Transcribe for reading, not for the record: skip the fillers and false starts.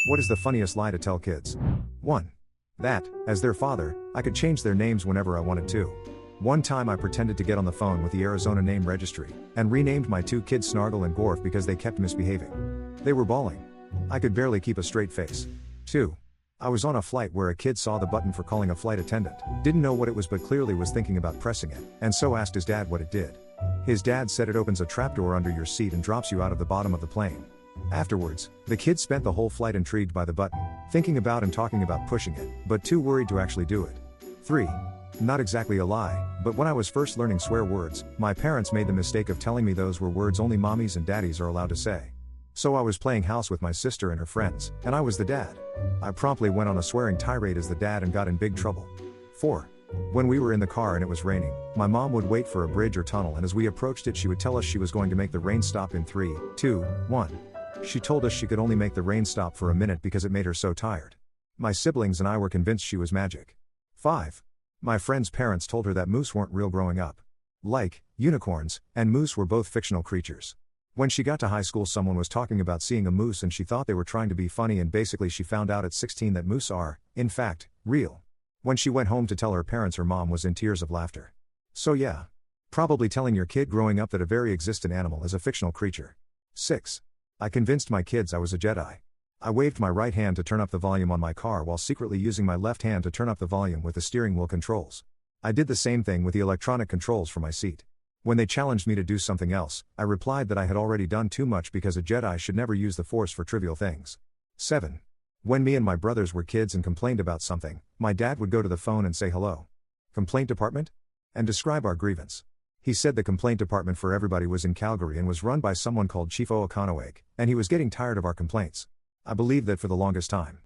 What is the funniest lie to tell kids? 1. That, as their father, I could change their names whenever I wanted to. One time I pretended to get on the phone with the Arizona name registry, and renamed my 2 kids Snargle and Gorf because they kept misbehaving. They were bawling. I could barely keep a straight face. 2. I was on a flight where a kid saw the button for calling a flight attendant, didn't know what it was but clearly was thinking about pressing it, and so asked his dad what it did. His dad said it opens a trapdoor under your seat and drops you out of the bottom of the plane. Afterwards, the kid spent the whole flight intrigued by the button, thinking about and talking about pushing it, but too worried to actually do it. 3. Not exactly a lie, but when I was first learning swear words, my parents made the mistake of telling me those were words only mommies and daddies are allowed to say. So I was playing house with my sister and her friends, and I was the dad. I promptly went on a swearing tirade as the dad and got in big trouble. 4. When we were in the car and it was raining, my mom would wait for a bridge or tunnel, and as we approached it she would tell us she was going to make the rain stop in 3, 2, 1. She told us she could only make the rain stop for a minute because it made her so tired. My siblings and I were convinced she was magic. 5. My friend's parents told her that moose weren't real growing up. Like, unicorns and moose were both fictional creatures. When she got to high school someone was talking about seeing a moose and she thought they were trying to be funny, and basically she found out at 16 that moose are, in fact, real. When she went home to tell her parents, her mom was in tears of laughter. So yeah. Probably telling your kid growing up that a very existent animal is a fictional creature. 6. I convinced my kids I was a Jedi. I waved my right hand to turn up the volume on my car while secretly using my left hand to turn up the volume with the steering wheel controls. I did the same thing with the electronic controls for my seat. When they challenged me to do something else, I replied that I had already done too much because a Jedi should never use the Force for trivial things. 7. When me and my brothers were kids and complained about something, my dad would go to the phone and say hello. Complaint department? And describe our grievance. He said the complaint department for everybody was in Calgary and was run by someone called Chief Oakanawake, and he was getting tired of our complaints. I believed that for the longest time.